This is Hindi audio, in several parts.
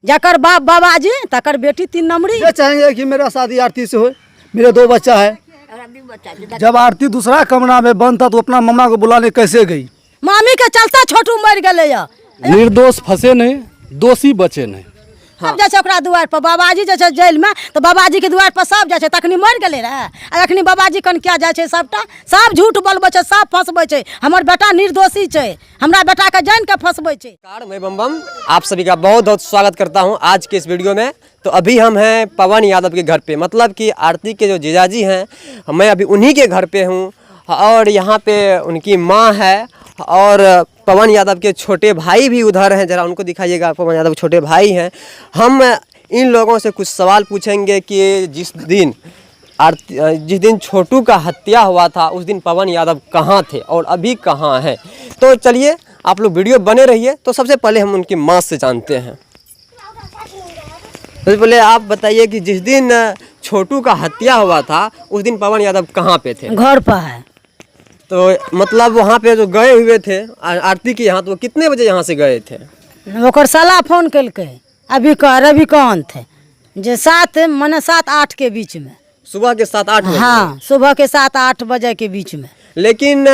जकर बाप बाबाजी तकर बेटी 3 नंबरी। ये चाहेंगे कि मेरा शादी आरती से हो, मेरे 2 बच्चा है। जब आरती दूसरा कमरा में बंद था तो अपना मम्मा को बुलाने कैसे गई? मामी के चलता छोटू मर गए। निर्दोष फंसे नहीं, दोषी बचे नहीं। सब जैसे ओकरा दुआर पर बाबाजी जैसे जेल में तो बाबाजी के दुआर पर सब जैसे तखनी मर गए रहे। अखनी बाबाजी कन क्या जाए सबटा सब झूठ बोलबे छे, सब फंसबे छे। हमर बेटा निर्दोषी छे, हमरा बेटा के जान के फंसबे छे। नमस्कार, मैं बम आप सभी का बहुत बहुत स्वागत करता हूं आज के इस वीडियो में। तो अभी हम हैं पवन यादव के घर पे, मतलब कि आरती के जो जीजाजी हैं, मैं अभी उन्हीं के घर पे हूं और यहाँ पे उनकी माँ है और पवन यादव के छोटे भाई भी उधर हैं। ज़रा उनको दिखाइएगा, पवन यादव के छोटे भाई हैं। हम इन लोगों से कुछ सवाल पूछेंगे कि जिस दिन छोटू का हत्या हुआ था उस दिन पवन यादव कहाँ थे और अभी कहाँ हैं। तो चलिए आप लोग वीडियो बने रहिए। तो सबसे पहले हम उनकी माँ से जानते हैं। सबसे पहले आप बताइए कि जिस दिन छोटू का हत्या हुआ था उस दिन पवन यादव कहाँ पे थे? घर पर है। तो मतलब वहाँ पे जो गए हुए थे आरती के यहाँ, तो वो कितने बजे यहाँ से गए थे? ओकर साला फोन कल अभी रविकांत थे जे 7-8 के बीच में, सुबह के 7-8 बजे। हाँ, सुबह के 7-8 बजे के बीच में। लेकिन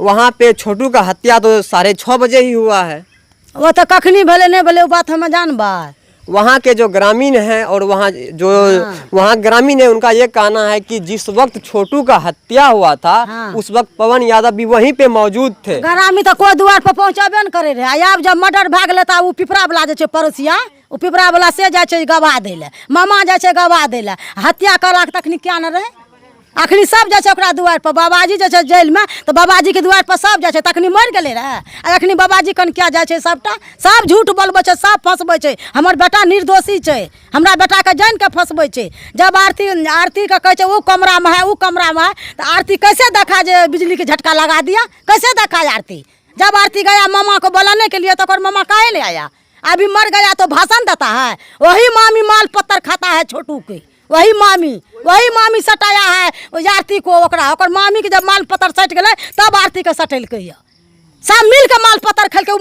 वहाँ पे छोटू का हत्या तो 6:30 बजे ही हुआ है। वो तो कखनी भले नहीं भले वो बात हम जानबा। वहाँ के जो ग्रामीण हैं और वहाँ जो वहाँ ग्रामीण है, उनका ये कहना है कि जिस वक्त छोटू का हत्या हुआ था उस वक्त पवन यादव भी वहीं पे मौजूद थे। ग्रामीण तो कोई द्वार पर पहुँचाबे न करे रहे। अब जब मर्डर भाग लेता वो पिपरा वाला जे पड़ोसिया, वो पिपरा वाला से जाए गवाह दे ले, मामा जाए गवाह दे ले। हत्या करा तखनी क्या न रहे। अखनी सब जैसे ओकरा दुआर पर बाबाजी जैसे जेल में तो बाबाजी के दुआर पर सब जैसे तखनी मर गए रहे। अखनी बाबाजी कन क्या जाए सबटा सब झूठ बोलबे छे, सब फंसबे छे। हमर बेटा निर्दोषी छे, हमरा बेटा के जान के फंसबे छे। जब आरती का कहे वो कमरा में है, वो कमरा में है, तो आरती कैसे देखा जे बिजली के झटका लगा दिया? कैसे देखा आरती? जब आरती गया मामा को बुलाने के लिए तो मामा काहे ले आया? अभी मर गया तो भाषण देता है। वही मामी माल पत्थर खाता है छोटू के, वही मामी सटाया है आरती को। ओकर मामी के जब माल पत्थर सट गए तब आरती के सटेलकै। सब मिल के माल पत्थर खेलकै।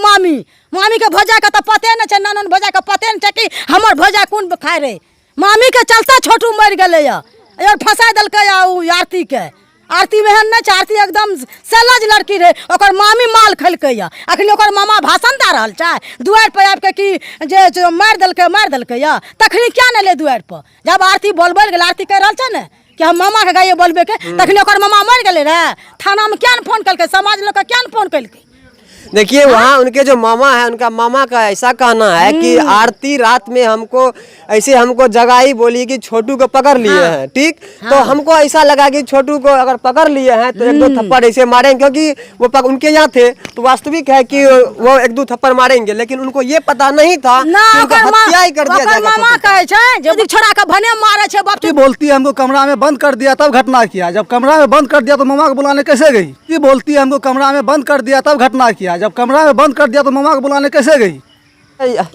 मामी के भोजा के तो पते न छे, ननन भोजा के पते न छे कि हमर भोजा कौन खाए रे। मामी के चलता छोटू मर गए और फंसा दिलकै आरती के। आरती में न छे, आरती एकदम सलज लड़की रे। ओकर मामी माल खेलकै। अखनी ओकर मामा भाषण दे रहल छे दुआर पर आबि के कि जे मार देलकै तखनी क्या न ले दुआर पर। जब आरती बोलबे गेल, आरती कह रहल छे न कि हम मामा के गाये बोलबे के, तखनी ओकर मामा मर गेले रे। थाना में क्या न फोन कलकै, समाज लोग के क्या न फोन कलकै। देखिए वहाँ उनके जो मामा है, उनका मामा का ऐसा कहना है कि आरती रात में हमको जगाई, बोली कि छोटू को पकड़ लिए हैं। ठीक, तो हमको ऐसा लगा कि छोटू को अगर पकड़ लिए हैं तो 1-2 थप्पड़ ऐसे मारेंगे, क्योंकि वो उनके यहाँ थे तो वास्तविक है कि वो 1-2 थप्पड़ मारेंगे। लेकिन उनको ये पता नहीं था हत्या ही कर दिया जाएगा। मामा कहे छे जब छोड़ा के भने मारे छे। बाप बोलती है हमको कमरा में बंद कर दिया तब घटना किया। जब कमरा में बंद कर दिया तो मामा को बुलाने कैसे गई? ये बोलती है हमको कमरा में बंद कर दिया तब घटना किया। जब कमरा में बंद कर दिया तो मामा को बुलाने कैसे गई?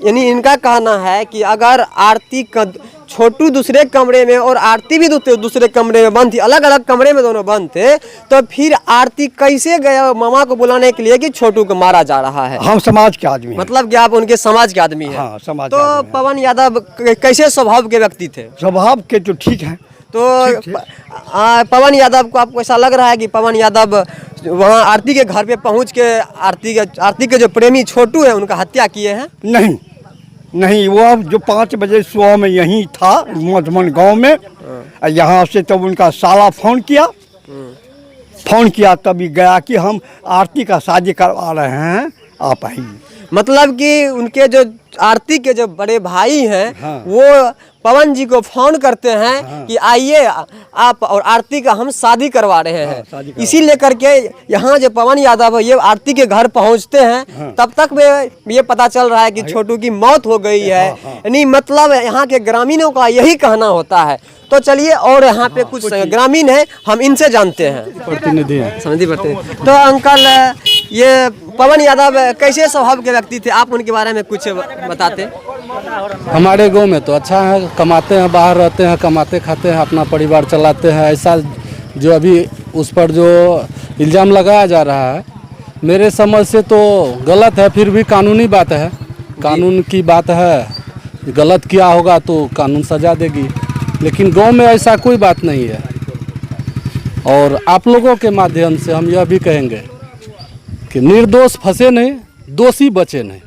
यानी इनका कहना है कि अगर आरती छोटू दूसरे कमरे में और आरती भी दूसरे कमरे में बंद थी, अलग अलग कमरे में दोनों बंद थे, तो फिर आरती कैसे गया मामा को बुलाने के लिए कि छोटू को मारा जा रहा है? हम समाज के आदमी, मतलब कि आप उनके समाज के आदमी हैं। हाँ, समाज तो पवन यादव कैसे स्वभाव के व्यक्ति थे? स्वभाव के तो ठीक है। तो पवन यादव को आपको ऐसा लग रहा है कि पवन यादव वहाँ आरती के घर पे पहुँच के आरती के जो प्रेमी छोटू है उनका हत्या किए हैं? नहीं, वो अब जो 5 बजे सुबह में यहीं था मधुमन गांव में। यहाँ से तब उनका साला फोन किया तभी गया कि हम आरती का शादी करवा रहे हैं, आप आइए। मतलब कि उनके जो आरती के जो बड़े भाई हैं वो पवन जी को फोन करते हैं कि आइए आप और आरती का हम शादी करवा रहे हैं। इसी लेकर के यहाँ जो पवन यादव है ये आरती के घर पहुँचते हैं, तब तक में ये पता चल रहा है कि छोटू की मौत हो गई है। यानी मतलब यहाँ के ग्रामीणों का यही कहना होता है। तो चलिए और यहाँ पे कुछ ग्रामीण है, हम इनसे जानते हैं। प्रतिनिधि तो अंकल, ये पवन यादव कैसे स्वभाव के व्यक्ति थे, आप उनके बारे में कुछ बताते? हमारे गांव में तो अच्छा है, कमाते हैं, बाहर रहते हैं, कमाते खाते हैं, अपना परिवार चलाते हैं। ऐसा जो अभी उस पर जो इल्ज़ाम लगाया जा रहा है मेरे समझ से तो गलत है, फिर भी कानूनी बात है, कानून की बात है। गलत किया होगा तो कानून सजा देगी, लेकिन गांव में ऐसा कोई बात नहीं है। और आप लोगों के माध्यम से हम यह भी कहेंगे कि निर्दोष फंसे नहीं, दोषी बचे नहीं।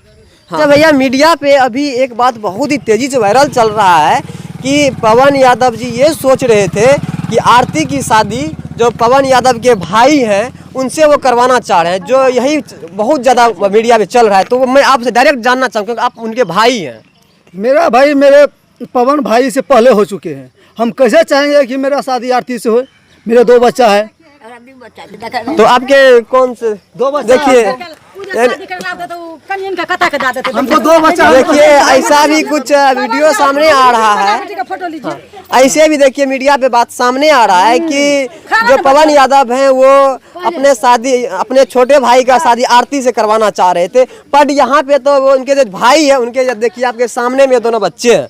हाँ भैया, मीडिया पे अभी एक बात बहुत ही तेजी से वायरल चल रहा है कि पवन यादव जी ये सोच रहे थे कि आरती की शादी जो पवन यादव के भाई हैं उनसे वो करवाना चाह रहे हैं, जो यही बहुत ज़्यादा मीडिया पे चल रहा है। तो मैं आपसे डायरेक्ट जानना चाहूँगा क्योंकि आप उनके भाई हैं। मेरा भाई मेरे पवन भाई से पहले हो चुके हैं, हम कैसे चाहेंगे कि मेरा शादी आरती से हो? मेरे 2 बच्चा है। तो आपके कौन से दो बच्चा देखिए हमको 2 बच्चा है। देखिए ऐसा भी कुछ वीडियो सामने आ रहा है। ऐसे भी देखिए मीडिया पे बात सामने आ रहा है कि जो पवन यादव हैं वो अपने छोटे भाई का शादी आरती से करवाना चाह रहे थे, पर यहाँ पे तो वो उनके जो भाई है उनके देखिए आपके सामने में दोनों बच्चे हैं।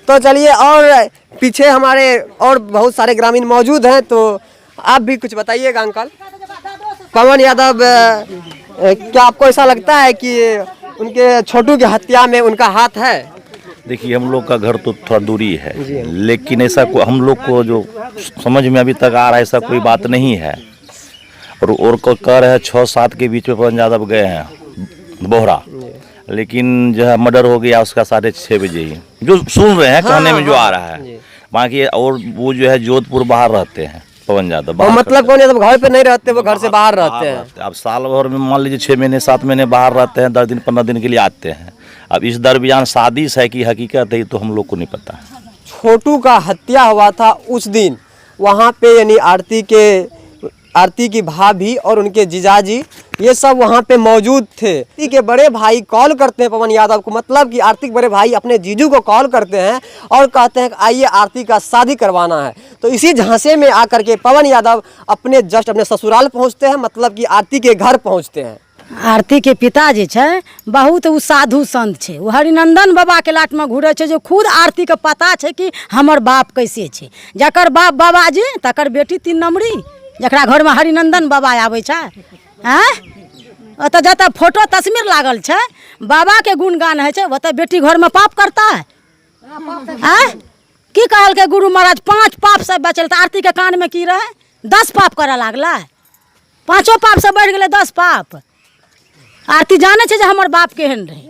तो चलिए, और पीछे हमारे और बहुत सारे ग्रामीण मौजूद हैं, तो आप भी कुछ बताइएगा अंकल। पवन यादव, क्या आपको ऐसा लगता है कि उनके छोटू की हत्या में उनका हाथ है? देखिए, हम लोग का घर तो थोड़ा दूरी है, लेकिन ऐसा हम लोग को जो समझ में अभी तक आ रहा है ऐसा कोई बात नहीं है। और को कह रहे हैं 6-7 के बीच में पवन यादव गए हैं बोहरा, लेकिन जो है मर्डर हो गया उसका 6:30 बजे ही, जो सुन रहे हैं कहने में जो आ रहा है। बाकी और वो जो है जोधपुर बाहर रहते हैं पवन यादव। मतलब कौन यादव घर पे नहीं रहते, वो घर से बाहर रहते हैं। अब साल भर में मान लीजिए 6 महीने 7 महीने बाहर रहते हैं, 10 दिन 15 दिन के लिए आते हैं। अब इस दरमियान शादी है कि हकीकत है तो हम लोग को नहीं पता। छोटू का हत्या हुआ था उस दिन, वहाँ पे यानी आरती की भाभी और उनके जीजाजी ये सब वहाँ पे मौजूद थे। आरती के बड़े भाई कॉल करते हैं पवन यादव को, मतलब कि आरती के बड़े भाई अपने जीजू को कॉल करते हैं और कहते हैं कि आइए आरती का शादी करवाना है। तो इसी झांसे में आकर के पवन यादव अपने ससुराल पहुँचते हैं, मतलब कि आरती के घर पहुँचते हैं। आरती के पिता जे छै बहुत उ साधु संत छै, वो हरिनंदन बाबा के लाट में घूरे छै, जो खुद आरती के पता छै कि हमर बाप कैसे छै। जकर बाप बाबाजी तकर बेटी 3 नंबरी, जकरा घर में हरिनंदन बाबा आबै छै। ओतऽ जतऽ फोटो तस्वीर लागल छै बाबा के गुणगान है छै, ओतऽ बेटी घर में पाप करता है। की कहलकै गुरु महाराज 5 पाप से बचल, तऽ आरती के कान में की रहे 10 पाप करे लागलै। 5 पाप से बढ़ गए 10 पाप। आरती जाने छे जे हमर बाप केहन रहे।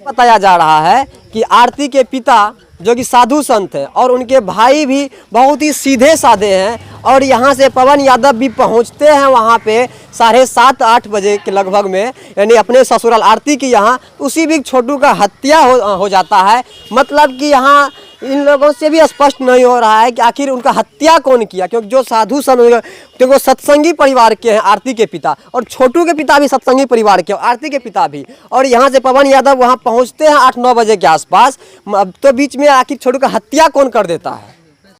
बताया जा रहा है कि आरती के पिता जो कि साधु संत हैं और उनके भाई भी बहुत ही सीधे साधे हैं, और यहाँ से पवन यादव भी पहुँचते हैं वहाँ पे 7:30-8 बजे के लगभग में, यानी अपने ससुराल आरती की यहाँ। उसी भी छोटू का हत्या हो जाता है। मतलब कि यहाँ इन लोगों से भी स्पष्ट नहीं हो रहा है कि आखिर उनका हत्या कौन किया, क्योंकि जो साधु संत, क्योंकि वो सत्संगी परिवार के हैं आरती के पिता, और छोटू के पिता भी सत्संगी परिवार के, आरती के पिता भी। और यहाँ से पवन यादव वहाँ पहुँचते हैं 8-9 बजे के आसपास। तो बीच में आखिर छोटू का हत्या कौन कर देता है?